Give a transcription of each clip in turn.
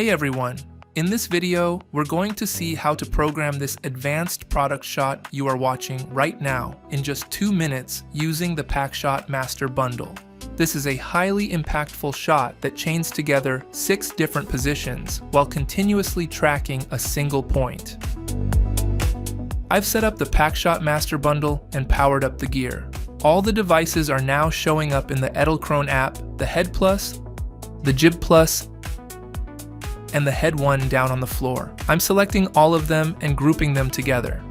Hey everyone! In this video, we're going to see how to program this advanced product shot you are watching right now in just 2 minutes using the Packshot Master Bundle. This is a highly impactful shot that chains together 6 different positions while continuously tracking a single point. I've set up the Packshot Master Bundle and powered up the gear. All the devices are now showing up in the edelkrone app, the HeadPLUS, the JibPLUS, and the HeadONE down on the floor. I'm selecting all of them and grouping them together.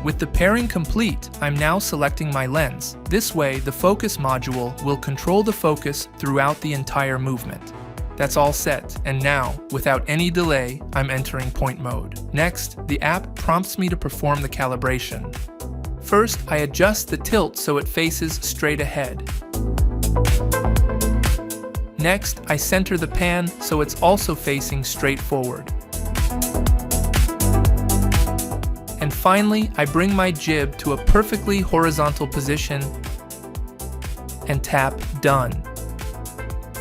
With the pairing complete, I'm now selecting my lens. This way, the focus module will control the focus throughout the entire movement. That's all set, and now, without any delay, I'm entering point mode. Next, the app prompts me to perform the calibration. First, I adjust the tilt so it faces straight ahead. Next, I center the pan so it's also facing straight forward. And finally, I bring my jib to a perfectly horizontal position and tap Done.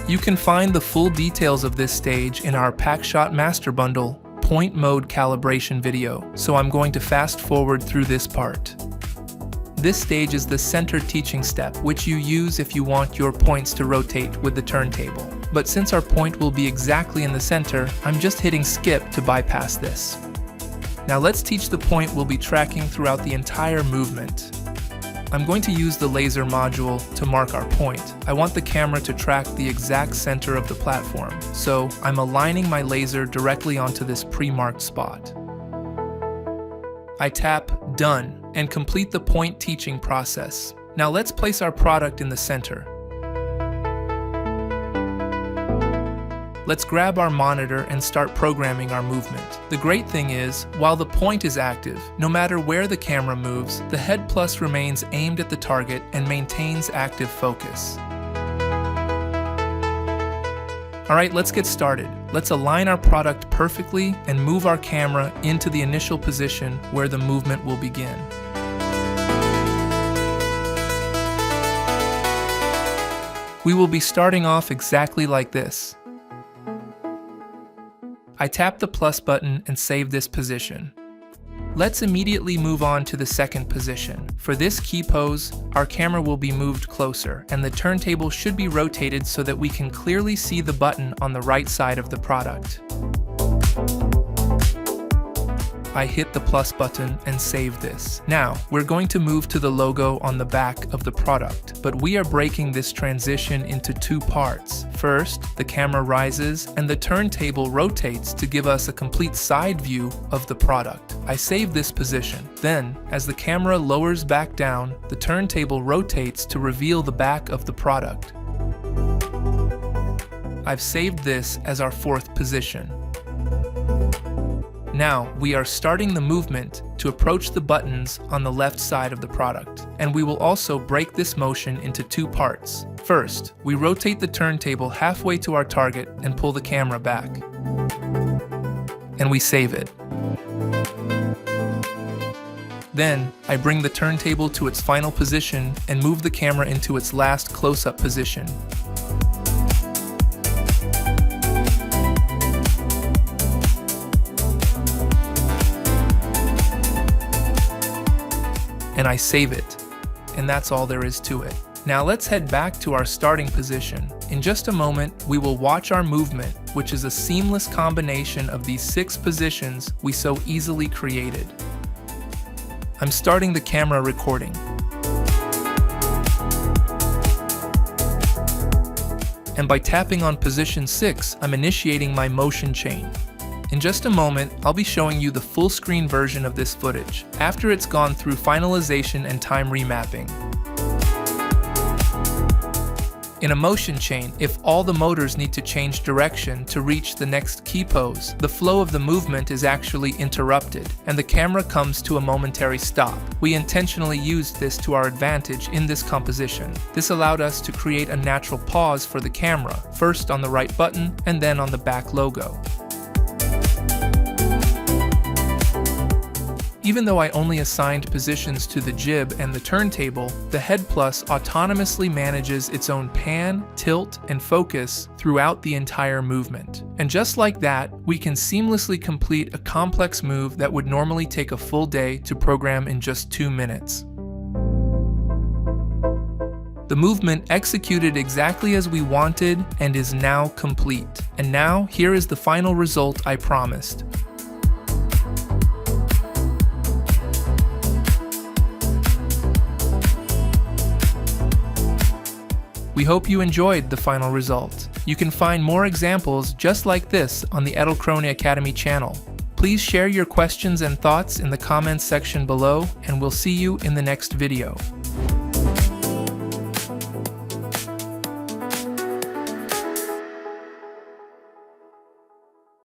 You can find the full details of this stage in our Packshot Master Bundle point mode calibration video, so I'm going to fast forward through this part. This stage is the center teaching step, which you use if you want your points to rotate with the turntable. But since our point will be exactly in the center, I'm just hitting skip to bypass this. Now let's teach the point we'll be tracking throughout the entire movement. I'm going to use the laser module to mark our point. I want the camera to track the exact center of the platform, so I'm aligning my laser directly onto this pre-marked spot. I tap Done and complete the point teaching process. Now let's place our product in the center. Let's grab our monitor and start programming our movement. The great thing is, while the point is active, no matter where the camera moves, the HeadPLUS remains aimed at the target and maintains active focus. Alright, let's get started. Let's align our product perfectly and move our camera into the initial position where the movement will begin. We will be starting off exactly like this. I tap the plus button and save this position. Let's immediately move on to the second position. For this key pose, our camera will be moved closer, and the turntable should be rotated so that we can clearly see the button on the right side of the product. I hit the plus button and save this. Now, we're going to move to the logo on the back of the product, but we are breaking this transition into 2 parts. First, the camera rises and the turntable rotates to give us a complete side view of the product. I save this position. Then, as the camera lowers back down, the turntable rotates to reveal the back of the product. I've saved this as our 4th position. Now, we are starting the movement to approach the buttons on the left side of the product, and we will also break this motion into 2 parts. First, we rotate the turntable halfway to our target and pull the camera back. And we save it. Then, I bring the turntable to its final position and move the camera into its last close-up position. And I save it. And that's all there is to it. Now let's head back to our starting position. In just a moment, we will watch our movement, which is a seamless combination of these 6 positions we so easily created. I'm starting the camera recording. And by tapping on position 6, I'm initiating my motion chain. In just a moment, I'll be showing you the full screen version of this footage, after it's gone through finalization and time remapping. In a motion chain, if all the motors need to change direction to reach the next key pose, the flow of the movement is actually interrupted, and the camera comes to a momentary stop. We intentionally used this to our advantage in this composition. This allowed us to create a natural pause for the camera, first on the right button and then on the back logo. Even though I only assigned positions to the jib and the turntable, the HeadPLUS autonomously manages its own pan, tilt, and focus throughout the entire movement. And just like that, we can seamlessly complete a complex move that would normally take a full day to program in just 2 minutes. The movement executed exactly as we wanted and is now complete. And now, here is the final result I promised. We hope you enjoyed the final result. You can find more examples just like this on the edelkrone Academy channel. Please share your questions and thoughts in the comments section below, and we'll see you in the next video.